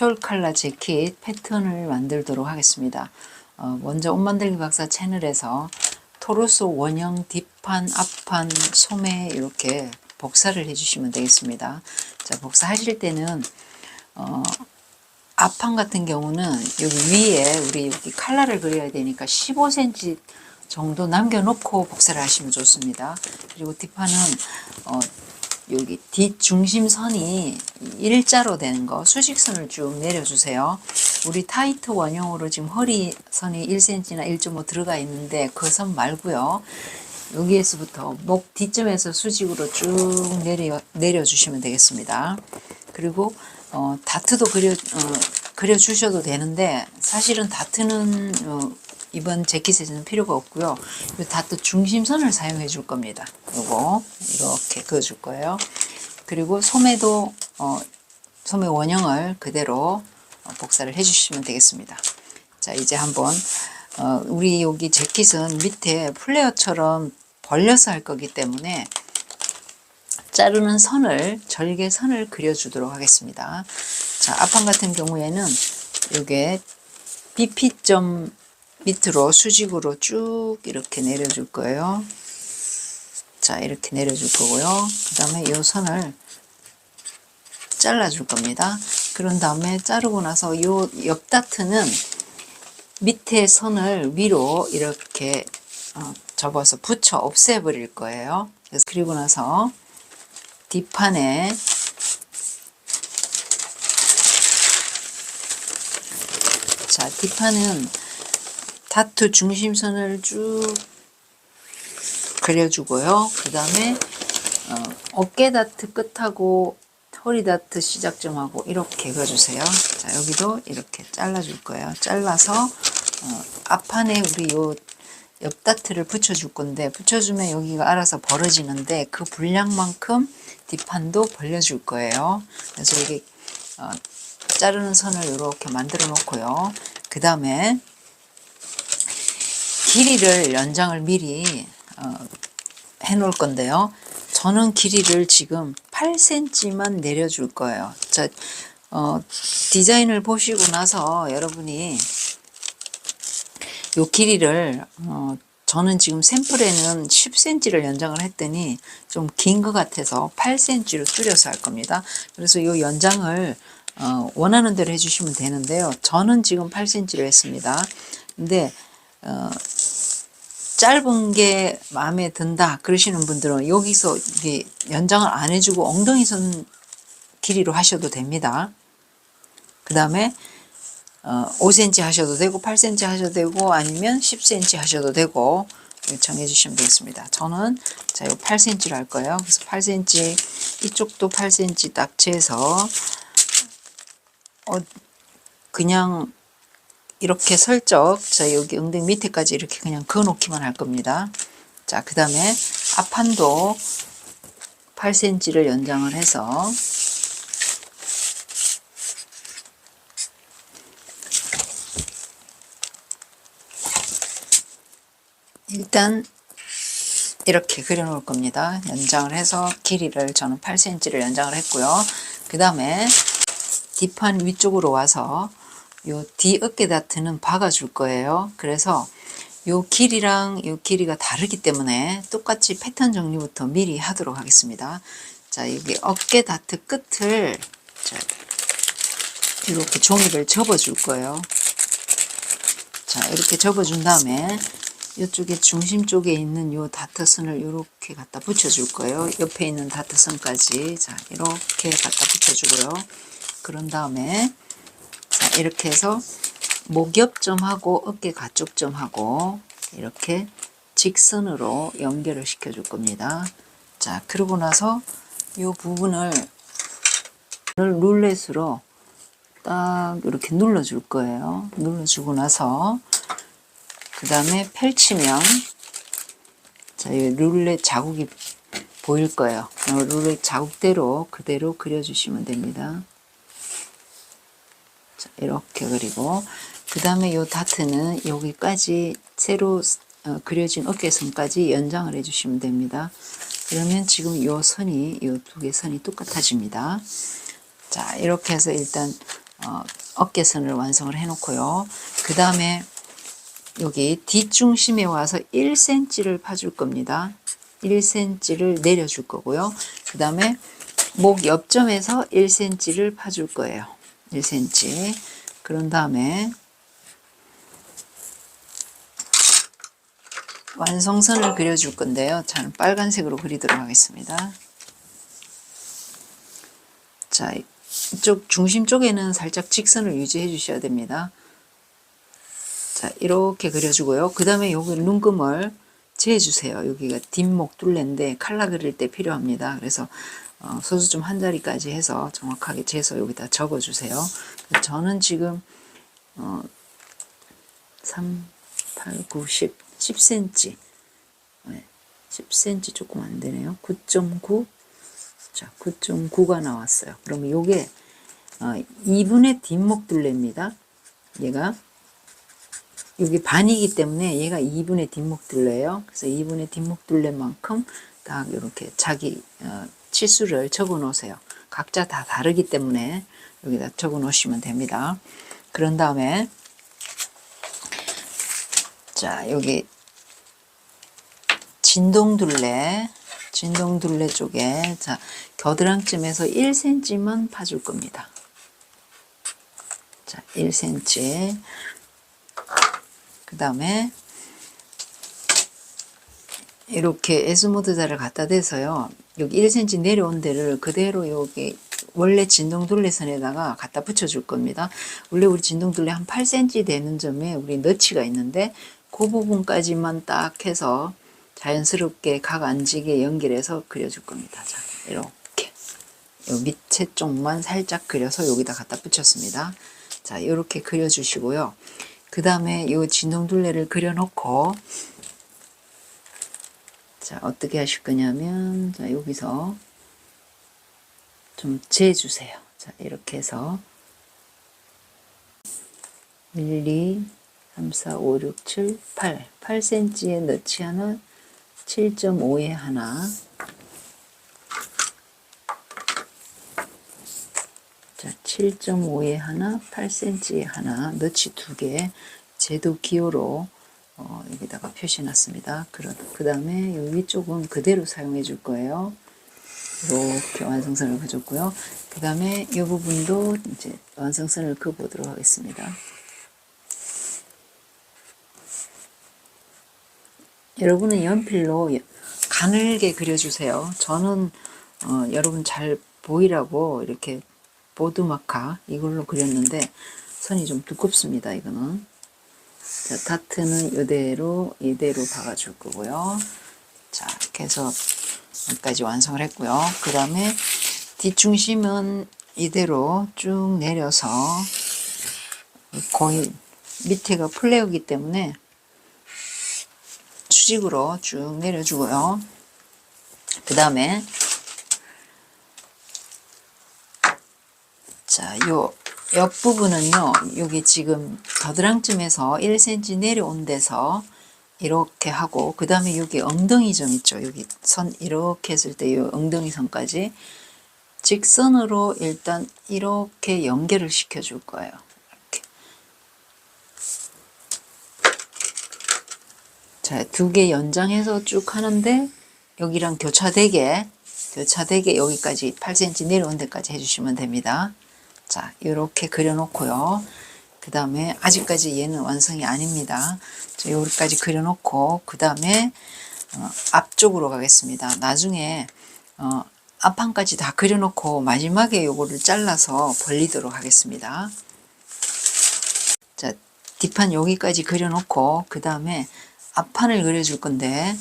내추럴 컬러 재킷 패턴을 만들도록 하겠습니다. 먼저 옷만들기 박사 채널에서 토르소 원형 뒷판, 앞판, 소매 이렇게 복사를 해주시면 되겠습니다. 자, 복사하실 때는 앞판 같은 경우는 여기 위에 우리 여기 컬러를 그려야 되니까 15cm 정도 남겨놓고 복사를 하시면 좋습니다. 그리고 뒷판은 여기 뒷중심선이 일자로 되는 거 수직선을 쭉 내려주세요. 우리 타이트 원형으로 지금 허리선이 1cm나 1.5 들어가 있는데 그 선 말고요. 여기에서부터 목 뒤점에서 수직으로 쭉 내려주시면 되겠습니다. 그리고 다트도 그려주셔도 되는데 사실은 다트는 이번 재킷에는 필요가 없고요. 이 다트 중심선을 사용해 줄 겁니다. 요거 이렇게 그어줄 거예요. 그리고 소매도 소매 원형을 그대로 복사를 해 주시면 되겠습니다. 자, 이제 한번 우리 여기 재킷은 밑에 플레어처럼 벌려서 할 거기 때문에 자르는 선을 절개선을 그려주도록 하겠습니다. 자, 앞판 같은 경우에는 요게 BP점 밑으로 수직으로 쭉 이렇게 내려줄 거예요. 자, 이렇게 내려줄 거고요. 그 다음에 이 선을 잘라줄 겁니다. 그런 다음에 자르고 나서 이 옆 다트는 밑에 선을 위로 이렇게 접어서 붙여 없애버릴 거예요. 그래서 그리고 나서 뒷판에 자, 뒷판은 다트 중심선을 쭉 그려주고요. 그 다음에 어깨 다트 끝하고 허리 다트 시작점하고 이렇게 그어주세요. 자, 여기도 이렇게 잘라줄 거예요. 잘라서 앞판에 우리 요 옆 다트를 붙여줄 건데 붙여주면 여기가 알아서 벌어지는데 그 분량만큼 뒷판도 벌려줄 거예요. 그래서 이게 자르는 선을 이렇게 만들어 놓고요. 그 다음에 길이를 연장을 미리 해 놓을 건데요. 저는 길이를 지금 8cm만 내려줄 거예요. 자, 디자인을 보시고 나서 여러분이 요 길이를 저는 지금 샘플에는 10cm를 연장을 했더니 좀 긴 것 같아서 8cm로 줄여서 할 겁니다. 그래서 요 연장을 원하는 대로 해주시면 되는데요. 저는 지금 8cm를 했습니다. 근데 짧은 게 마음에 든다 그러시는 분들은 여기서 이게 연장을 안 해주고 엉덩이 선 길이로 하셔도 됩니다. 그 다음에 5cm 하셔도 되고 8cm 하셔도 되고 아니면 10cm 하셔도 되고 정해 주시면 되겠습니다. 저는 자, 요 8cm로 할 거예요. 그래서 8cm 이쪽도 8cm 딱 재서 그냥 이렇게 슬쩍 자, 여기 엉덩이 밑에까지 이렇게 그냥 그어 놓기만 할 겁니다. 자, 그 다음에 앞판도 8cm를 연장을 해서 일단 이렇게 그려 놓을 겁니다. 연장을 해서 길이를 저는 8cm를 연장을 했고요. 그 다음에 뒷판 위쪽으로 와서 요 뒤 어깨 다트는 박아줄 거예요. 그래서 요 길이랑 요 길이가 다르기 때문에 똑같이 패턴 정리부터 미리 하도록 하겠습니다. 자, 여기 어깨 다트 끝을 자, 이렇게 종이를 접어줄 거예요. 자, 이렇게 접어준 다음에 이쪽에 중심 쪽에 있는 요 다트선을 이렇게 갖다 붙여줄 거예요. 옆에 있는 다트선까지 자, 이렇게 갖다 붙여주고요. 그런 다음에 자, 이렇게 해서 목옆점하고 어깨 가쪽점하고 이렇게 직선으로 연결을 시켜줄 겁니다. 자, 그러고 나서 이 부분을 룰렛으로 딱 이렇게 눌러줄 거예요. 눌러주고 나서 그 다음에 펼치면 자, 이 룰렛 자국이 보일 거예요. 룰렛 자국대로 그대로 그려주시면 됩니다. 자, 이렇게 그리고 그 다음에 요 다트는 여기까지 새로 그려진 어깨선까지 연장을 해주시면 됩니다. 그러면 지금 요 선이 요 두 개 선이 똑같아집니다. 자, 이렇게 해서 일단 어깨선을 완성을 해 놓고요. 그 다음에 여기 뒷중심에 와서 1cm를 파줄 겁니다. 1cm를 내려줄 거고요. 그 다음에 목 옆점에서 1cm를 파줄 거예요. 1cm. 그런 다음에 완성선을 그려줄 건데요. 저는 빨간색으로 그리도록 하겠습니다. 자, 이쪽 중심 쪽에는 살짝 직선을 유지해 주셔야 됩니다. 자, 이렇게 그려주고요. 그 다음에 여기 눈금을 재주세요. 여기가 뒷목 둘레인데 칼라 그릴 때 필요합니다. 그래서 소수점 한 자리까지 해서 정확하게 재서 여기다 적어주세요. 저는 지금 3, 8, 9, 10, 10cm 10cm 조금 안 되네요. 9.9 자, 9.9가 나왔어요. 그러면 요게 2분의 뒷목 둘레입니다. 얘가 여기 반이기 때문에 얘가 2분의 뒷목 둘레예요. 그래서 2분의 뒷목 둘레만큼 딱 이렇게 자기 치수를 적어 놓으세요. 각자 다 다르기 때문에 여기다 적어 놓으시면 됩니다. 그런 다음에 자, 여기 진동둘레 쪽에 자, 겨드랑이쯤에서 1cm만 파줄 겁니다. 자, 1cm. 그 다음에 이렇게 S모드자를 갖다 대서요. 여기 1cm 내려온 데를 그대로 여기 원래 진동둘레선에다가 갖다 붙여줄 겁니다. 원래 우리 진동둘레 한 8cm 되는 점에 우리 너치가 있는데 그 부분까지만 딱 해서 자연스럽게 각 앉지게 연결해서 그려줄 겁니다. 자, 이렇게 요 밑에 쪽만 살짝 그려서 여기다 갖다 붙였습니다. 자, 이렇게 그려주시고요. 그 다음에 이 진동둘레를 그려놓고 자, 어떻게 하실 거냐면 자, 여기서 좀 재주세요. 자, 이렇게 해서 1, 2, 3, 4, 5, 6, 7, 8 8cm에 넣지 하나 7.5에 하나 자, 7.5에 하나 8cm에 하나 너치 2개 제도 기호로 여기다가 표시해 놨습니다. 그 다음에 이 위쪽은 그대로 사용해 줄 거예요. 이렇게 완성선을 그어줬고요. 그 다음에 이 부분도 이제 완성선을 그어보도록 하겠습니다. 여러분은 연필로 가늘게 그려주세요. 저는 여러분 잘 보이라고 이렇게 보드마카 이걸로 그렸는데 선이 좀 두껍습니다. 이거는 자, 다트는 이대로 박아줄 거고요. 자, 이렇게 해서 여기까지 완성을 했고요. 그 다음에 뒷중심은 이대로 쭉 내려서 거의 밑에가 플레어이기 때문에 수직으로 쭉 내려주고요. 그 다음에 자, 요 옆부분은요, 여기 지금 겨드랑이쯤에서 1cm 내려온 데서 이렇게 하고, 그 다음에 여기 엉덩이 점 있죠. 여기 선 이렇게 했을 때 이 엉덩이 선까지 직선으로 일단 이렇게 연결을 시켜줄 거예요. 이렇게. 자, 2개 연장해서 쭉 하는데 여기랑 교차되게 여기까지 8cm 내려온 데까지 해주시면 됩니다. 자, 이렇게 그려놓고요. 그 다음에 아직까지 얘는 완성이 아닙니다. 자, 여기까지 그려놓고 그 다음에 앞쪽으로 가겠습니다. 나중에 앞판까지 다 그려놓고 마지막에 요거를 잘라서 벌리도록 하겠습니다. 자, 뒷판 여기까지 그려놓고 그 다음에 앞판을 그려줄 건데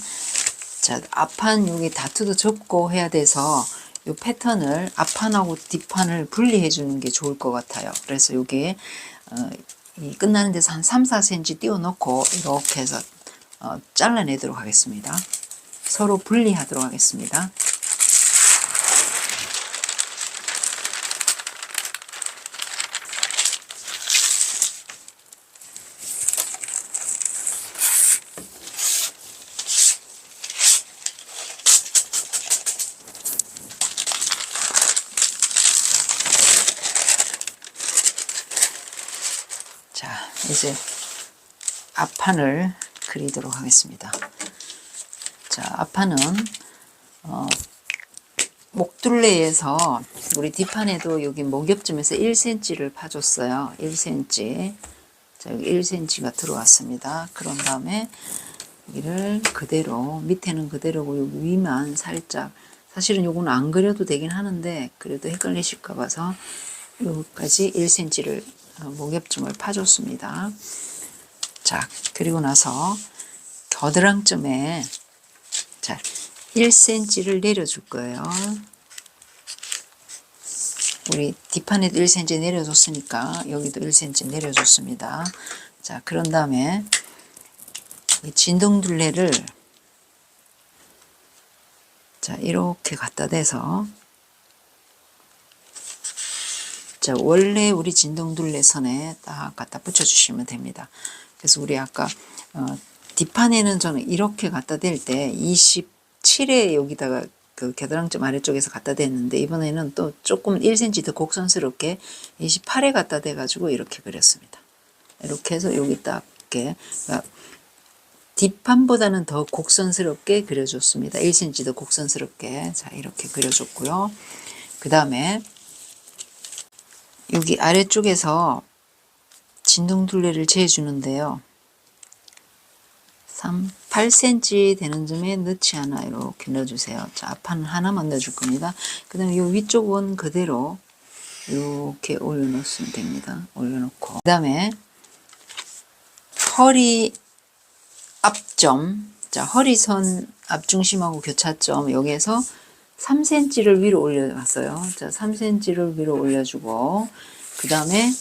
자, 앞판 여기 다트도 접고 해야 돼서 이 패턴을 앞판하고 뒷판을 분리해 주는 게 좋을 것 같아요. 그래서 여기 이 끝나는 데서 한 3, 4cm 띄워 놓고 이렇게 해서 잘라내도록 하겠습니다. 서로 분리하도록 하겠습니다. 자, 이제 앞판을 그리도록 하겠습니다. 자, 앞판은 목둘레에서 우리 뒷판에도 여기 목옆쯤에서 1cm를 파줬어요. 1cm. 자, 여기 1cm가 들어왔습니다. 그런 다음에 여기를 그대로, 밑에는 그대로고 여기 위만 살짝, 사실은 요거는 안 그려도 되긴 하는데 그래도 헷갈리실까 봐서 여기까지 1cm를 목옆쯤을 파줬습니다. 자, 그리고 나서 겨드랑쯤에 자, 1cm를 내려줄 거예요. 우리 뒷판에도 1cm 내려줬으니까 여기도 1cm 내려줬습니다. 자, 그런 다음에 이 진동둘레를 자, 이렇게 갖다 대서 자, 원래 우리 진동둘레 선에 딱 갖다 붙여주시면 됩니다. 그래서 우리 아까 뒷판에는 저는 이렇게 갖다 댈 때 27에 여기다가 그 겨드랑점 아래쪽에서 갖다 댔는데 이번에는 또 조금 1cm 더 곡선스럽게 28에 갖다 대가지고 이렇게 그렸습니다. 이렇게 해서 여기 딱 이렇게 그러니까 뒷판보다는 더 곡선스럽게 그려줬습니다. 1cm 더 곡선스럽게 자 이렇게 그려줬고요. 그 다음에 여기 아래쪽에서 진동둘레를 재주는데요. 8cm 되는 점에 넣지 않아 이렇게 넣어주세요. 자, 앞판은 하나만 넣어줄 겁니다. 그 다음에 이 위쪽 원 그대로 이렇게 올려놓으면 됩니다. 올려놓고 그 다음에 허리 앞점, 자 허리선 앞중심하고 교차점 여기에서 3cm를 위로 올려놨어요. 자, 3cm를 위로 올려주고 그 다음에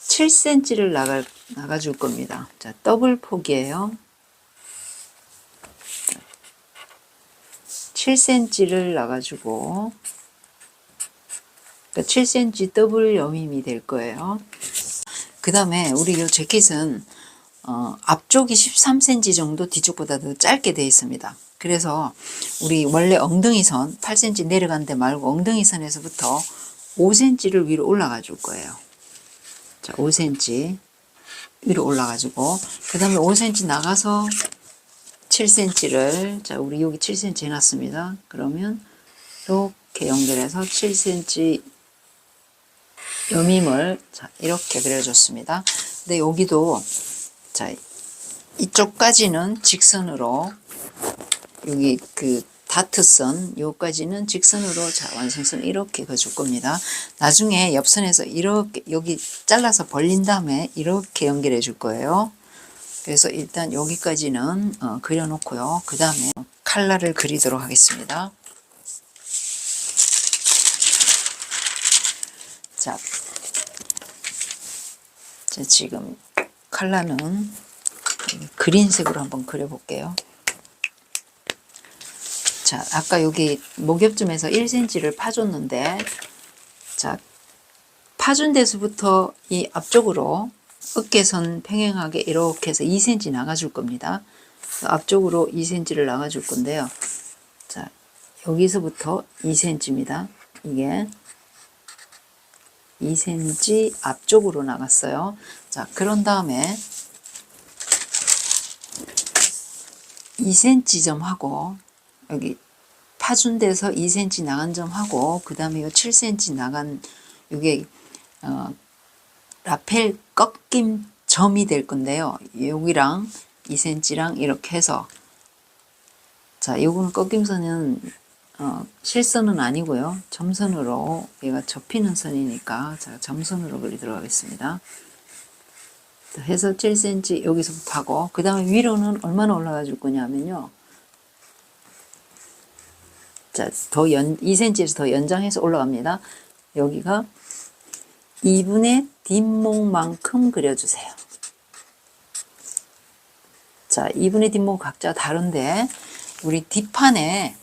7cm를 나가줄 겁니다. 자, 더블 폭이에요. 7cm를 나가주고 그러니까 7cm 더블 여밈이 될 거예요. 그 다음에 우리 이 재킷은 앞쪽이 13cm 정도 뒤쪽보다 더 짧게 되어 있습니다. 그래서 우리 원래 엉덩이선 8cm 내려간 데 말고 엉덩이선에서부터 5cm를 위로 올라가 줄 거예요. 자, 5cm 위로 올라가지고 그 다음에 5cm 나가서 7cm를 자 우리 여기 7cm 해놨습니다. 그러면 이렇게 연결해서 7cm 여밈을 자 이렇게 그려줬습니다. 근데 여기도 자 이쪽까지는 직선으로 여기 그 다트선 요까지는 직선으로 자 완성선 이렇게 그어줄 겁니다. 나중에 옆선에서 이렇게 여기 잘라서 벌린 다음에 이렇게 연결해 줄 거예요. 그래서 일단 여기까지는 그려놓고요. 그 다음에 칼라를 그리도록 하겠습니다. 자, 지금 칼라는 그린색으로 한번 그려볼게요. 자, 아까 여기 목엽쯤에서 1cm를 파줬는데, 자, 파준 데서부터 이 앞쪽으로 어깨선 평행하게 이렇게 해서 2cm 나가줄 겁니다. 앞쪽으로 2cm를 나가줄 건데요. 자, 여기서부터 2cm입니다. 이게 2cm 앞쪽으로 나갔어요. 자, 그런 다음에 2cm 점 하고 여기 파준 데서 2cm 나간 점 하고 그 다음에 요 7cm 나간 요게 라펠 꺾임 점이 될 건데요. 여기랑 2cm랑 이렇게 해서 자 요거는 꺾임선은 실선은 아니고요. 점선으로 얘가 접히는 선이니까 자 점선으로 그리도록 하겠습니다. 해서 7cm 여기서부터 하고 그 다음에 위로는 얼마나 올라가 줄 거냐면요. 자, 2cm에서 더 연장해서 올라갑니다. 여기가 2분의 뒷목만큼 그려주세요. 자, 2분의 뒷목 각자 다른데 우리 뒷판에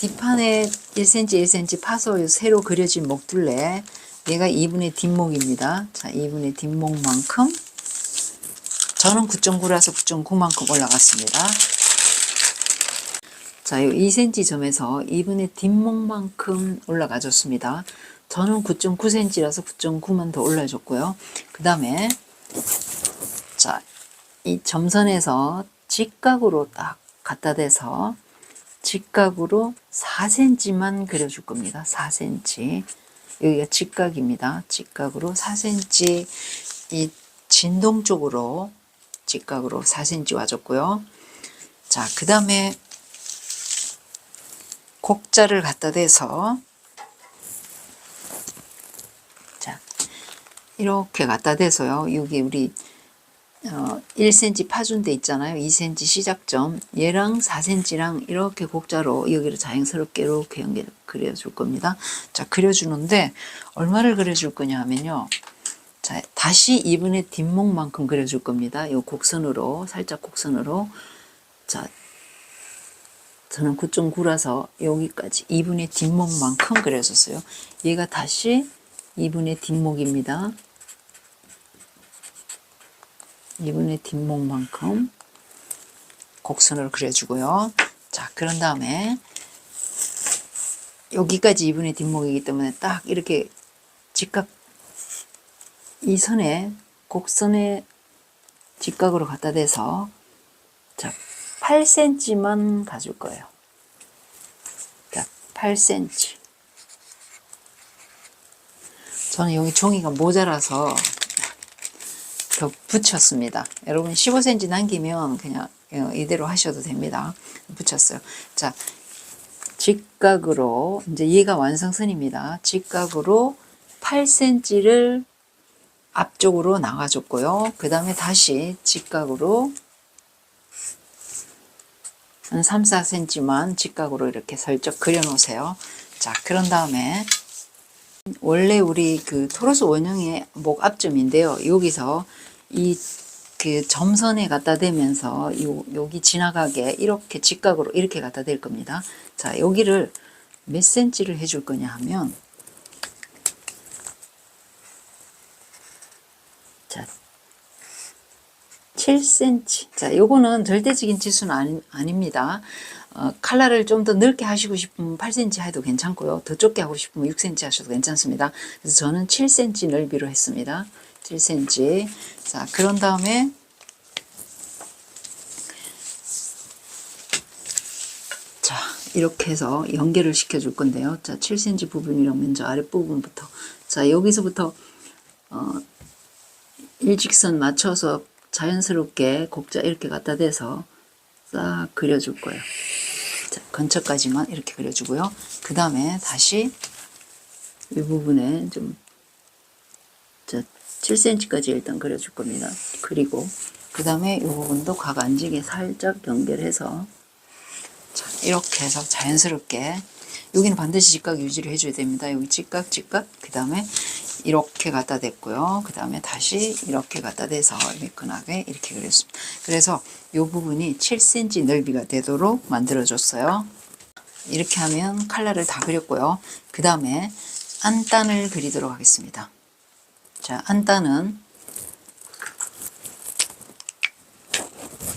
1cm 1cm 파서 새로 그려진 목둘레 얘가 2분의 뒷목입니다. 자, 2분의 뒷목만큼 저는 9.9라서 9.9만큼 올라갔습니다. 자, 이 2cm 점에서 2분의 뒷목만큼 올라가 줬습니다. 저는 9.9cm라서 9.9만 더 올려줬고요. 그 다음에 자, 이 점선에서 직각으로 딱 갖다 대서 직각으로 4cm만 그려줄 겁니다. 4cm. 여기가 직각입니다. 직각으로 4cm 이 진동 쪽으로 직각으로 4cm 와줬고요. 자, 그 다음에 곡자를 갖다 대서 자, 이렇게 갖다 대서요. 여기 우리 1cm 파준 데 있잖아요. 2cm 시작점. 얘랑 4cm랑 이렇게 곡자로 여기를 자연스럽게 이렇게 연결 그려줄 겁니다. 자, 그려주는데 얼마를 그려줄 거냐 하면요. 자, 다시 2분의 뒷목만큼 그려줄 겁니다. 이 곡선으로, 살짝 곡선으로. 자, 저는 9.9라서 여기까지 2분의 뒷목만큼 그려줬어요. 얘가 다시 2분의 뒷목입니다. 2분의 뒷목만큼 곡선을 그려주고요. 자, 그런 다음에 여기까지 2분의 뒷목이기 때문에 딱 이렇게 직각 이 선에 곡선에 직각으로 갖다 대서 자, 8cm만 가줄 거예요. 자, 8cm. 저는 여기 종이가 모자라서 더 붙였습니다. 여러분 15cm 남기면 그냥 이대로 하셔도 됩니다. 붙였어요. 자, 직각으로 이제 얘가 완성선입니다. 직각으로 8cm를 앞쪽으로 나가줬고요. 그 다음에 다시 직각으로 한 3, 4cm만 직각으로 이렇게 슬쩍 그려 놓으세요. 자, 그런 다음에 원래 우리 그 토로스 원형의 목 앞점인데요. 여기서 이 그 점선에 갖다 대면서 여기 지나가게 이렇게 직각으로 이렇게 갖다 댈 겁니다. 자, 여기를 몇 cm를 해줄 거냐 하면 자, 7cm. 자, 요거는 절대적인 지수는 아닙니다. 칼라를 좀 더 넓게 하시고 싶으면 8cm 해도 괜찮고요. 더 좁게 하고 싶으면 6cm 하셔도 괜찮습니다. 그래서 저는 7cm 넓이로 했습니다. 7cm. 자, 그런 다음에 자, 이렇게 해서 연결을 시켜 줄 건데요. 자, 7cm 부분이랑 먼저 아랫부분부터 자, 여기서부터 일직선 맞춰서 자연스럽게 곡자 이렇게 갖다 대서 싹 그려줄 거예요. 자, 근처까지만 이렇게 그려주고요. 그 다음에 다시 이 부분에 좀 7cm까지 일단 그려줄 겁니다. 그리고 그 다음에 이 부분도 각 앉이게 살짝 연결해서 자, 이렇게 해서 자연스럽게 여기는 반드시 직각 유지를 해줘야 됩니다. 여기 직각, 그 다음에 이렇게 갖다 댔고요. 그 다음에 다시 이렇게 갖다 대서 매끈하게 이렇게 그렸습니다. 그래서 이 부분이 7cm 넓이가 되도록 만들어줬어요. 이렇게 하면 칼라를 다 그렸고요. 그 다음에 안단을 그리도록 하겠습니다. 자, 안단은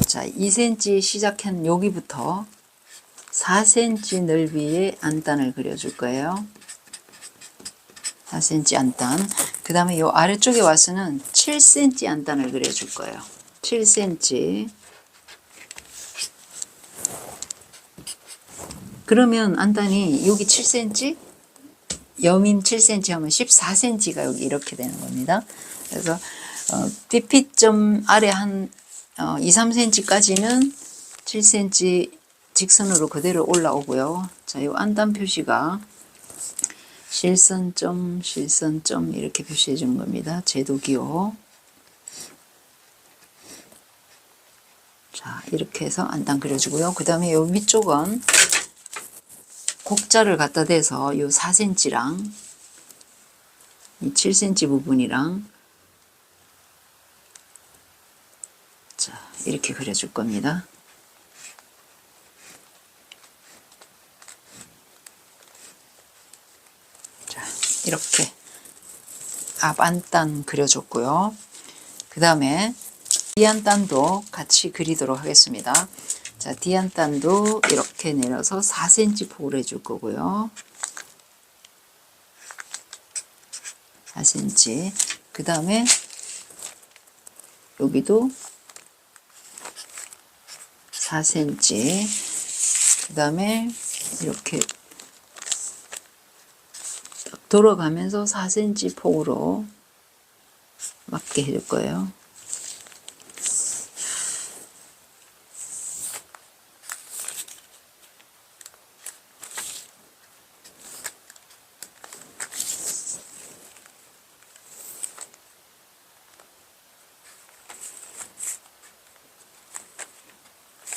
자, 2cm 시작한 여기부터 4cm 넓이의 안단을 그려줄 거예요. 4cm 안단. 그 다음에 이 아래쪽에 와서는 7cm 안단을 그려줄 거예요. 7cm. 그러면 안단이 여기 7cm, 여민 7cm 하면 14cm가 여기 이렇게 되는 겁니다. 그래서 DP점 아래 한 2, 3cm까지는 7cm 직선으로 그대로 올라오고요. 자, 이 안단 표시가 실선점, 실선점 이렇게 표시해 주는 겁니다. 제도기호. 자, 이렇게 해서 안단 그려주고요. 그 다음에 이 밑쪽은 곡자를 갖다 대서 이 4cm랑 이 7cm 부분이랑 자, 이렇게 그려줄 겁니다. 자, 이렇게 앞 안단 그려줬고요. 그 다음에 뒤안단도 같이 그리도록 하겠습니다. 자, 뒤안단도 이렇게 내려서 4cm 폭으로 해줄 거고요. 4cm. 그 다음에 여기도 4cm. 그 다음에 이렇게 돌아가면서 4cm 폭으로 맞게 해줄 거예요.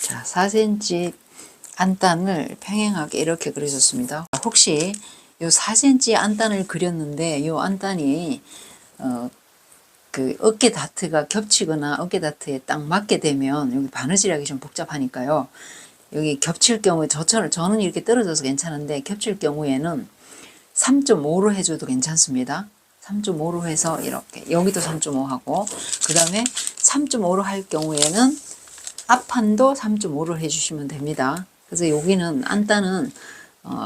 자, 4cm 안단을 평행하게 이렇게 그려줬습니다. 혹시 요 4cm 안단을 그렸는데 요 안단이 그 어깨 다트가 겹치거나 어깨 다트에 딱 맞게 되면 여기 바느질하기 좀 복잡하니까요. 여기 겹칠 경우에 저는 이렇게 떨어져서 괜찮은데 겹칠 경우에는 3.5로 해줘도 괜찮습니다. 3.5로 해서 이렇게 여기도 3.5 하고 그 다음에 3.5로 할 경우에는 앞판도 3.5로 해주시면 됩니다. 그래서 여기는 안단은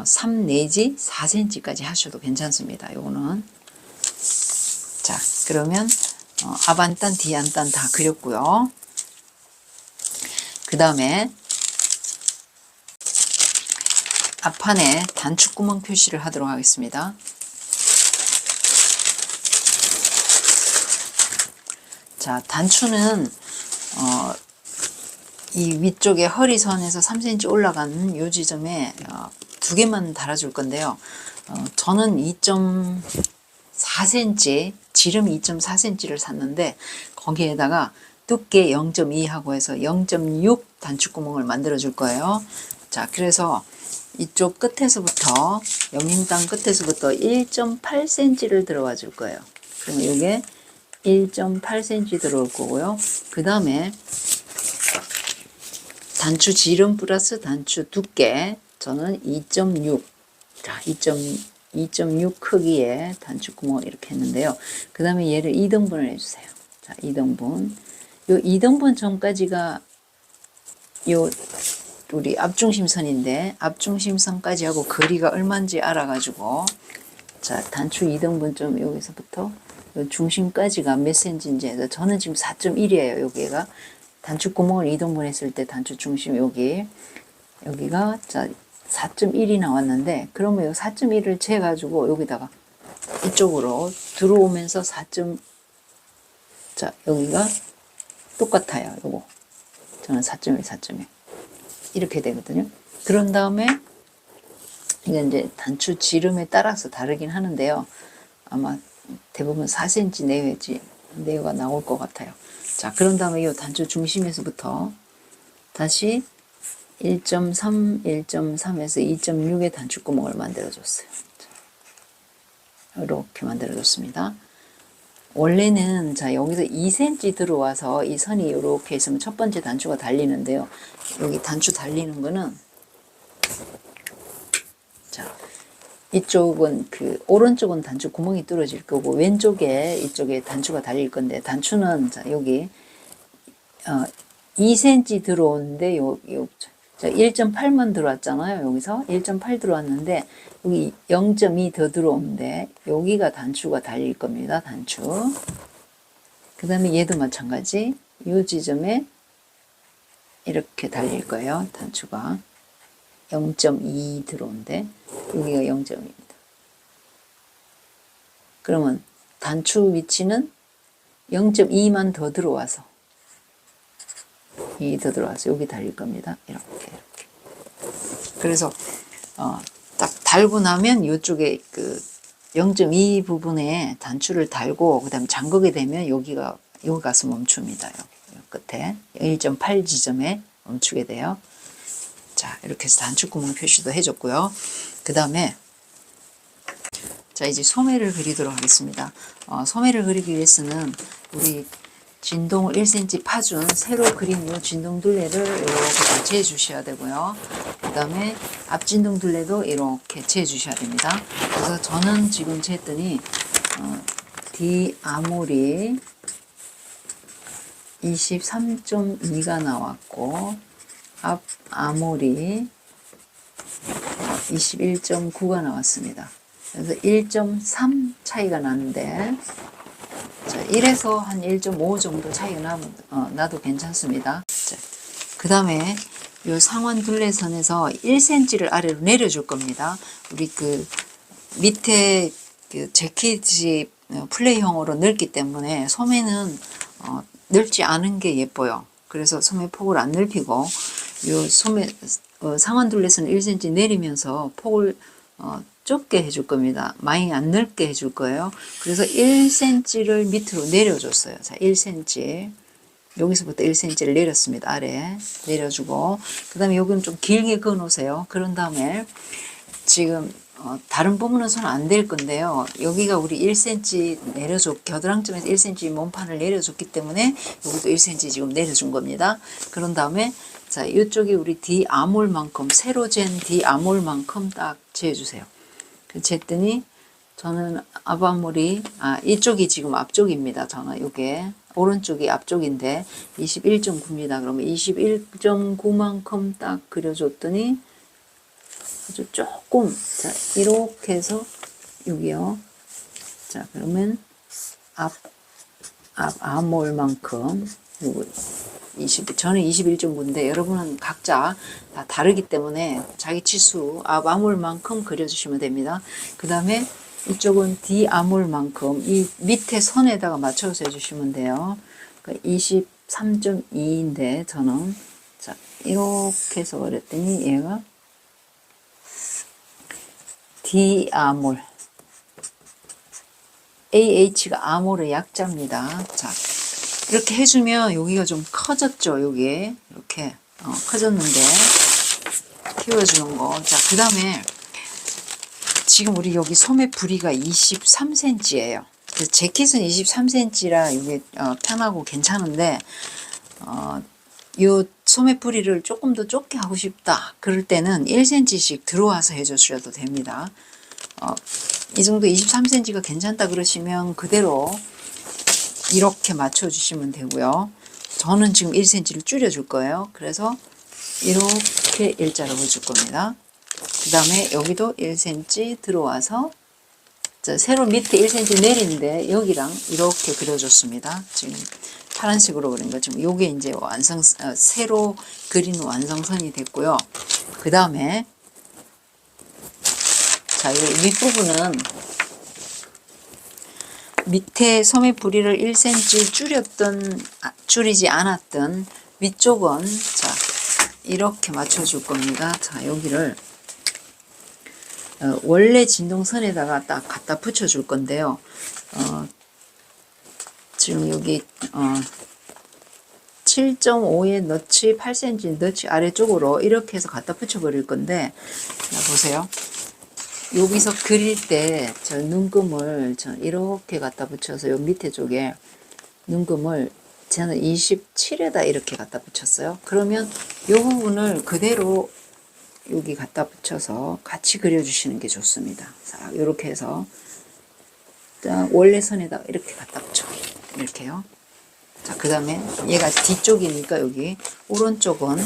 3 내지 4cm까지 하셔도 괜찮습니다. 요거는. 자, 그러면 앞안단, 뒤안단 다 그렸고요. 그 다음에 앞판에 단추구멍 표시를 하도록 하겠습니다. 자, 단추는 이 위쪽에 허리선에서 3cm 올라가는 요 지점에 두 개만 달아줄 건데요. 저는 2.4cm, 지름 2.4cm를 샀는데 거기에다가 두께 0.2 하고 해서 0.6 단추구멍을 만들어 줄 거예요. 자, 그래서 이쪽 끝에서부터 여민당 끝에서부터 1.8cm를 들어와 줄 거예요. 그러면 이게 1.8cm 들어올 거고요. 그 다음에 단추 지름 플러스 단추 두께 저는 2.6 자, 2.6 크기의 단추 구멍을 이렇게 했는데요. 그 다음에 얘를 2등분을 해주세요. 자, 2등분. 요 2등분 전까지가 요 우리 앞중심선인데 앞중심선까지 하고 거리가 얼마인지 알아가지고 자, 단추 2등분 좀 여기서부터 요 중심까지가 몇 cm인지 해서 저는 지금 4.1이에요. 여기가 단추 구멍을 2등분 했을 때 단추 중심 여기가 자 4.1이 나왔는데 그러면 요 4.1을 재가지고 여기다가 이쪽으로 들어오면서 4. 자, 여기가 똑같아요. 요거 저는 4.1, 4.1 이렇게 되거든요. 그런 다음에 이게 이제 단추 지름에 따라서 다르긴 하는데요. 아마 대부분 4cm 내외가 나올 것 같아요. 자, 그런 다음에 이 단추 중심에서부터 다시 1.3, 1.3에서 2.6의 단추구멍을 만들어줬어요. 이렇게 만들어줬습니다. 원래는 자 여기서 2cm 들어와서 이 선이 이렇게 있으면 첫 번째 단추가 달리는데요. 여기 단추 달리는 거는 자 이쪽은 그 오른쪽은 단추 구멍이 뚫어질 거고 왼쪽에 이쪽에 단추가 달릴 건데 단추는 자 여기 2cm 들어오는데 요 1.8만 들어왔잖아요. 여기서 1.8 들어왔는데 여기 0.2 더 들어오는데 여기가 단추가 달릴 겁니다. 단추. 그 다음에 얘도 마찬가지 이 지점에 이렇게 달릴 거예요. 단추가 0.2 들어오는데 여기가 0.2입니다. 그러면 단추 위치는 0.2만 더 들어와서 더 들어와서 여기 달릴 겁니다. 이렇게. 그래서 딱 달고 나면 이쪽에 그 0.2 부분에 단추를 달고 그다음 잠그게 되면 여기 가서 멈춥니다. 여기 끝에 1.8 지점에 멈추게 돼요. 자, 이렇게 해서 단추 구멍 표시도 해줬고요. 그 다음에 자 이제 소매를 그리도록 하겠습니다. 소매를 그리기 위해서는 우리 진동을 1cm 파준 새로 그린 이 진동 둘레를 이렇게 다 재해 주셔야 되고요. 그 다음에 앞 진동 둘레도 이렇게 재해 주셔야 됩니다. 그래서 저는 지금 재했더니 뒤 아모리 23.2가 나왔고 앞 아모리 21.9가 나왔습니다. 그래서 1.3 차이가 나는데, 자, 1에서 한 1.5 정도 차이가 나도 괜찮습니다. 그 다음에 요 상완 둘레선에서 1cm를 아래로 내려줄 겁니다. 우리 그 밑에 그 재킷이 플레이형으로 넓기 때문에 소매는 넓지 않은 게 예뻐요. 그래서 소매 폭을 안 넓히고 요 소매 상완 둘레선 1cm 내리면서 폭을 좁게 해줄 겁니다. 많이 안 넓게 해줄 거예요. 그래서 1cm를 밑으로 내려줬어요. 자, 1cm. 여기서부터 1cm를 내렸습니다. 아래 내려주고 그 다음에 여기는 좀 길게 그어 놓으세요. 그런 다음에 지금 다른 부분은 손 안 댈 건데요. 여기가 우리 1cm 겨드랑점에서 1cm 몸판을 내려줬기 때문에 여기도 1cm 지금 내려준 겁니다. 그런 다음에 자, 이쪽이 우리 D 아몰만큼 새로 잰 D 아몰만큼 딱 재주세요. 쟀더니 저는 앞아몰이 이쪽이 지금 앞쪽입니다. 저는 이게 오른쪽이 앞쪽인데 21.9입니다. 그러면 21.9만큼 딱 그려줬더니 아주 조금 자 이렇게 해서 여기요. 자 그러면 앞 아몰만큼 저는 21.9인데 여러분은 각자 다 다르기 때문에 자기 치수 앞 아몰만큼 그려주시면 됩니다. 그 다음에 이쪽은 D 아몰만큼 이 밑에 선에다가 맞춰서 해주시면 돼요. 그러니까 23.2인데 저는 자 이렇게 해서 그랬더니 얘가 D 아몰 AH가 아몰의 약자입니다. 자 이렇게 해주면 여기가 좀 커졌죠. 여기 이렇게 커졌는데 키워주는 거. 자 그 다음에 지금 우리 여기 소매 부리가 23cm예요. 재킷은 23cm라 이게 편하고 괜찮은데 요 소매 부리를 조금 더 좁게 하고 싶다. 그럴 때는 1cm씩 들어와서 해주셔도 됩니다. 이 정도 23cm가 괜찮다 그러시면 그대로 이렇게 맞춰주시면 되고요. 저는 지금 1cm를 줄여줄 거예요. 그래서 이렇게 일자로 해줄 겁니다. 그 다음에 여기도 1cm 들어와서 자, 세로 밑에 1cm 내리는데 여기랑 이렇게 그려줬습니다. 지금 파란색으로 그린 거 지금 요게 이제 세로 그린 완성선이 됐고요. 그 다음에 자, 이 윗부분은 밑에 소매 부리를 1cm 줄이지 않았던 위쪽은 자 이렇게 맞춰줄 겁니다. 자 여기를 원래 진동선에다가 딱 갖다 붙여줄 건데요. 지금 여기 7.5에 너치 8cm 너치 아래쪽으로 이렇게 해서 갖다 붙여버릴 건데 자 보세요. 여기서 그릴 때 저 눈금을 이렇게 갖다 붙여서 요 밑에 쪽에 눈금을 저는 27에다 이렇게 갖다 붙였어요. 그러면 이 부분을 그대로 여기 갖다 붙여서 같이 그려주시는 게 좋습니다. 자, 이렇게 해서 원래 선에다 이렇게 갖다 붙여. 이렇게요. 자, 그 다음에 얘가 뒤쪽이니까 여기 오른쪽은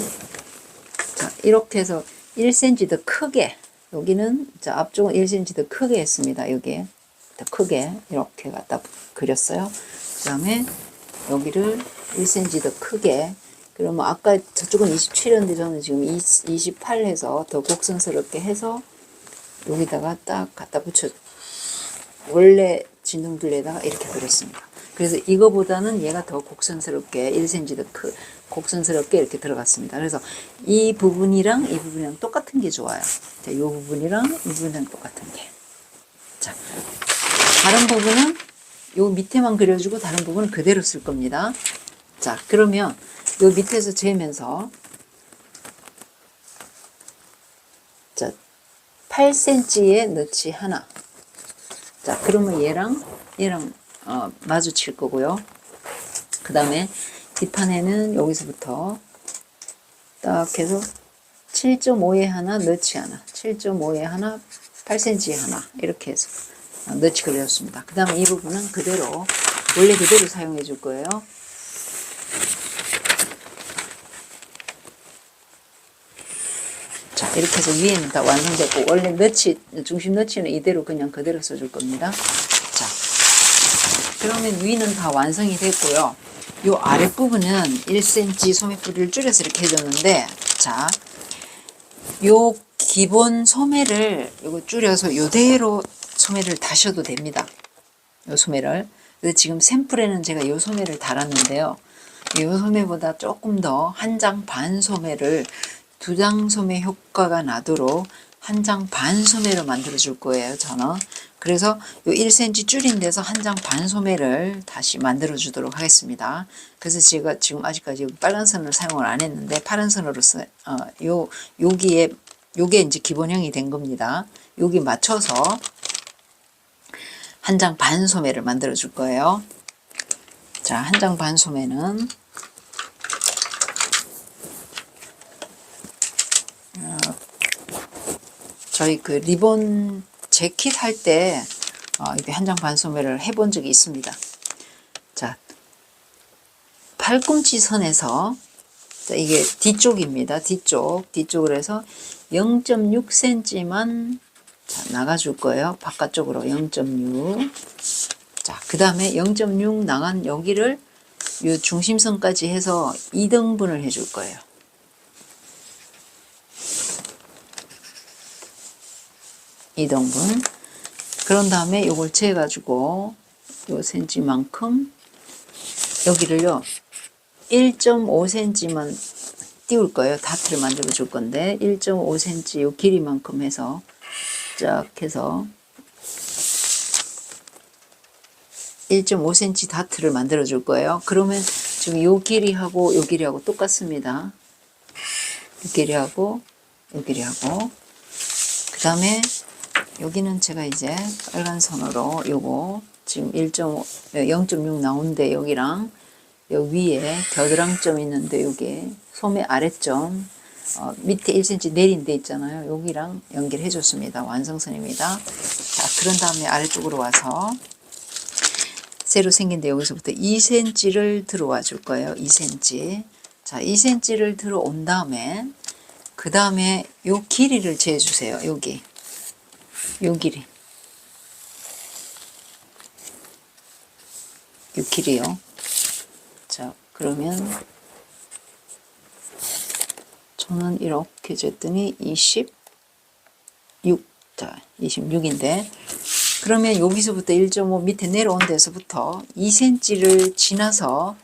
자, 이렇게 해서 1cm 더 크게 여기는 자 앞쪽은 1cm 더 크게 했습니다. 여기 더 크게 이렇게 갖다 그렸어요. 그 다음에 여기를 1cm 더 크게 그러면 아까 저쪽은 27이었는데 저는 지금 28 해서 더 곡선스럽게 해서 여기다가 딱 갖다 붙여 원래 진동둘레에다가 이렇게 그렸습니다. 그래서 이거보다는 얘가 더 곡선스럽게 1cm 더 곡선스럽게 이렇게 들어갔습니다. 그래서 이 부분이랑 이 부분이랑 똑같은 게 좋아요. 자, 이 부분이랑 이 부분이랑 똑같은 게. 자, 다른 부분은 요 밑에만 그려주고 다른 부분은 그대로 쓸 겁니다. 자, 그러면 요 밑에서 재면서 자, 8cm에 너치 하나. 자, 그러면 얘랑 마주칠 거고요. 그 다음에 뒷판에는 여기서부터 딱 해서 7.5에 하나, 너치 하나, 7.5에 하나, 8cm에 하나 이렇게 해서 너치 그려줬습니다. 그 다음에 이 부분은 그대로 원래 그대로 사용해 줄 거예요. 자, 이렇게 해서 위에는 다 완성됐고, 원래 중심 너치는 이대로 그냥 그대로 써줄 겁니다. 자, 그러면 위는 다 완성이 됐고요. 요 아랫부분은 1cm 소매뿌리를 줄여서 이렇게 해줬는데, 자, 요 기본 소매를 요거 줄여서 요대로 소매를 다셔도 됩니다. 요 소매를. 그래서 지금 샘플에는 제가 요 소매를 달았는데요. 요 소매보다 조금 더 한 장 반 소매를 2장 소매 효과가 나도록 한 장 반 소매로 만들어 줄 거예요, 저는. 그래서 요 1cm 줄인 데서 한 장 반 소매를 다시 만들어 주도록 하겠습니다. 그래서 제가 지금 아직까지 빨간 선을 사용을 안 했는데 파란 선으로 여기에 요게 이제 기본형이 된 겁니다. 여기 맞춰서 한 장 반 소매를 만들어 줄 거예요. 자, 한 장 반 소매는 저희 그 리본 재킷 할 때 이게 한 장 반 소매를 해본 적이 있습니다. 자, 팔꿈치 선에서, 자, 이게 뒤쪽입니다. 뒤쪽으로 해서 0.6cm만 나가줄 거예요. 바깥쪽으로 0.6. 자, 그 다음에 0.6 나간 여기를 이 중심선까지 해서 2등분을 해줄 거예요. 이등분. 그런 다음에 요걸 재가지고 요 cm만큼 여기를요 1.5cm만 띄울 거예요. 다트를 만들어 줄 건데 1.5cm 요 길이만큼 해서 쫙 해서 1.5cm 다트를 만들어 줄 거예요. 그러면 지금 요 길이하고 요 길이하고 똑같습니다. 요 길이하고 요 길이하고 그 다음에 여기는 제가 이제 빨간 선으로 요거 지금 0.6 나온데 여기랑 여기 위에 겨드랑점 있는데 여기 소매 아래점 밑에 1cm 내린 데 있잖아요. 여기랑 연결해 줬습니다. 완성선입니다. 자, 그런 다음에 아래쪽으로 와서 새로 생긴 데 여기서부터 2cm를 들어와 줄 거예요. 2cm. 자, 2cm를 들어온 다음에 그 다음에 요 길이를 재어 주세요. 여기. 요 길이. 요 길이요. 자, 그러면 저는 이렇게 쟀더니 26. 자, 26인데 그러면 여기서부터 1.5 밑에 내려온 데서부터 2cm를 지나서